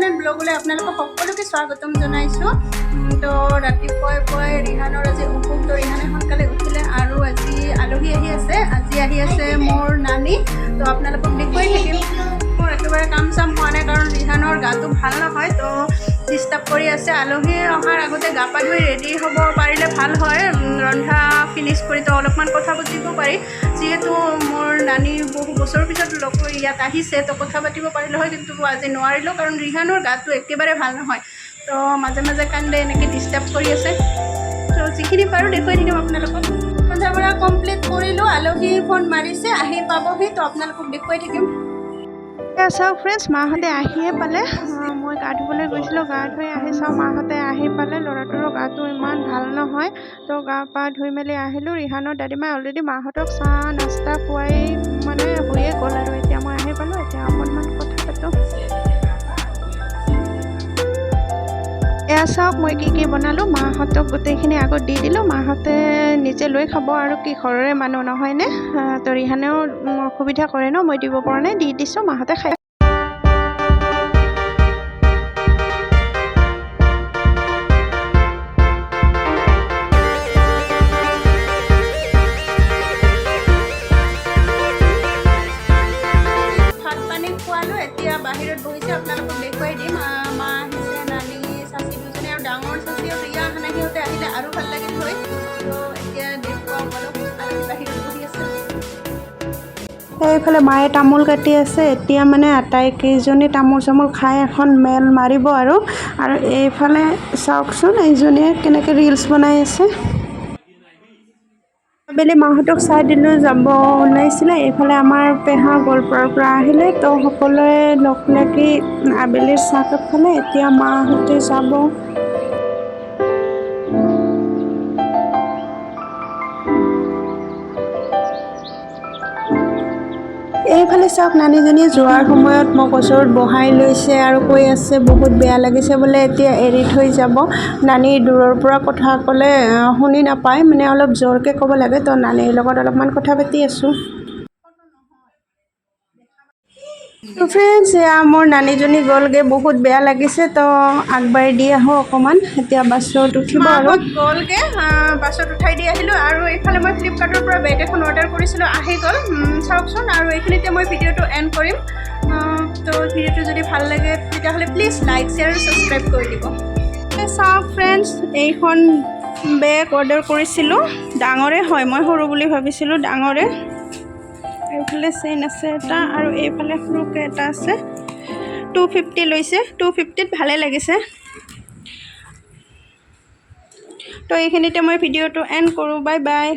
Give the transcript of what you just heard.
Channel ব্লগলৈ আপোনালোকক সকলোকে স্বাগতম জনাইছোঁ। তো ৰাতিপুৱাই ৰিহানৰ আজি অসুখ, তো ৰিহানে সোনকালে উঠিলে আৰু আজি আলহী আহি আছে। আজি আহি আছে মোৰ নানী। তো আপোনালোকক দেখুৱাই থাকিম। মোৰ একেবাৰে কাম চাম হোৱা নাই, কাৰণ ৰিহানৰ গাটো ভাল নহয়, তো ডিষ্টাৰ্ব কৰি আছে। আলহী অহাৰ আগতে গা পা ধুই ৰেডি হ'ব পাৰিলে ভাল হয়, ৰন্ধা ফিনিছ কৰি তো অলপমান কথা পাতিব পাৰি। যিহেতু মোৰ নানী বহু বছৰৰ পিছত ইয়াত আহিছে, তো কথা পাতিব পাৰিলে হয়, কিন্তু আজি নোৱাৰিলোঁ, কাৰণ ৰিহানৰ গাটো একেবাৰে ভাল নহয়। তো মাজে মাজে কান্দে, এনেকৈ ডিষ্টাৰ্ব কৰি আছে। তো যিখিনি পাৰোঁ দেখুৱাই থাকিম আপোনালোকক। ৰন্ধা বঢ়া কমপ্লিট কৰিলোঁ, আলহী ফোন মাৰিছে, আহি পাবহি, তো আপোনালোকক দেখুৱাই থাকিম। চাওক ফ্ৰেণ্ডছ, মাহঁতে আহিয়ে পালে। মই গা ধুবলৈ গৈছিলোঁ, গা ধুই আহি চাওঁ মাহঁতে আহি পালে। ল'ৰাটোৰো গাটো ইমান ভাল নহয়, তো গা পা ধুই মেলি আহিলোঁ। ৰিহানৰ দাদীমাই অলৰেডি মাহঁতক চাহ নাস্তা খুৱাই মানে হৈয়ে গ'ল, আৰু এতিয়া মই আহি পালোঁ। এতিয়া অকণমান কথা পাতোঁ। এয়া চাওক মই কি বনালোঁ। মাহঁতক গোটেইখিনি আগত দি দিলোঁ, মাহঁতে নিজে লৈ খাব, আৰু কি ঘৰৰে মানুহ নহয়নে। তো ৰিহানেও অসুবিধা কৰে ন, মই দিব পৰা নাই, দি দিছোঁ, মাহঁতে খাই। ভাত পানী খোৱালোঁ, এতিয়া বাহিৰত বহিছে, আপোনালোকক দেখুৱাই দিম। মা আহিছে, নানী, চাচি দুজনী, আৰু ডাঙৰ চাচি আৰু ৰিয়া অহা নাই, সিহঁতে আহিলে আৰু ভাল লাগিল হয়। তো এতিয়া দেখুৱাওঁ অলপ, আৰু বাহিৰত বহি আছে। এইফালে মায়ে তামোল কাটি আছে। এতিয়া মানে আটাইকেইজনী তামোল চামোল খাই এখন মেল মাৰিব, আৰু এইফালে চাওকচোন এইজনীয়ে কেনেকৈ ৰিলচ বনাই আছে। আবেলি মাহঁতক চাহ দিলোঁ, যাব ওলাইছিলে। এইফালে আমাৰ পেহা গোৱালপাৰাৰ পৰা আহিলে, তো সকলোৱে লগ লাগি আবেলিৰ চাহকাপ খালে। এতিয়া মাহঁতে যাব। এইফালে চাওক, নানীজনীয়ে যোৱাৰ সময়ত মোক ওচৰত বহাই লৈছে আৰু কৈ আছে বহুত বেয়া লাগিছে বোলে, এতিয়া এৰি থৈ যাব। নানী দূৰৰ পৰা কথা ক'লে শুনি নাপায়, মানে অলপ জোৰকৈ ক'ব লাগে। তো নানীৰ লগত অলপমান কথা পাতি আছোঁ। তো ফ্ৰেণ্ডছ, এয়া মোৰ নানীজনী গ'লগৈ, বহুত বেয়া লাগিছে। তো আগবাঢ়ি দি আহোঁ অকণমান, এতিয়া বাছত উঠিব আৰু গ'লগৈ। বাছত উঠাই দি আহিলোঁ, আৰু এইফালে মই ফ্লিপকাৰ্টৰ পৰা বেগ এখন অৰ্ডাৰ কৰিছিলোঁ, আহি গ'ল। চাওকচোন, আৰু এইখিনিতে মই ভিডিঅ'টো এণ্ড কৰিম। তো ভিডিঅ'টো যদি ভাল লাগে তেতিয়াহ'লে প্লিজ লাইক, শ্বেয়াৰ আৰু ছাবস্ক্ৰাইব কৰি দিব। চাওক ফ্ৰেণ্ডছ, এইখন বেগ অৰ্ডাৰ কৰিছিলোঁ, ডাঙৰে হয়, মই সৰু বুলি ভাবিছিলোঁ, ডাঙৰে। এইফালে চেইন আছে এটা, আৰু এইফালে সৰুকৈ এটা আছে। 250 লৈছে, 250ত ভালে লাগিছে। তো এইখিনিতে মই ভিডিঅ'টো এণ্ড কৰোঁ, বাই বাই।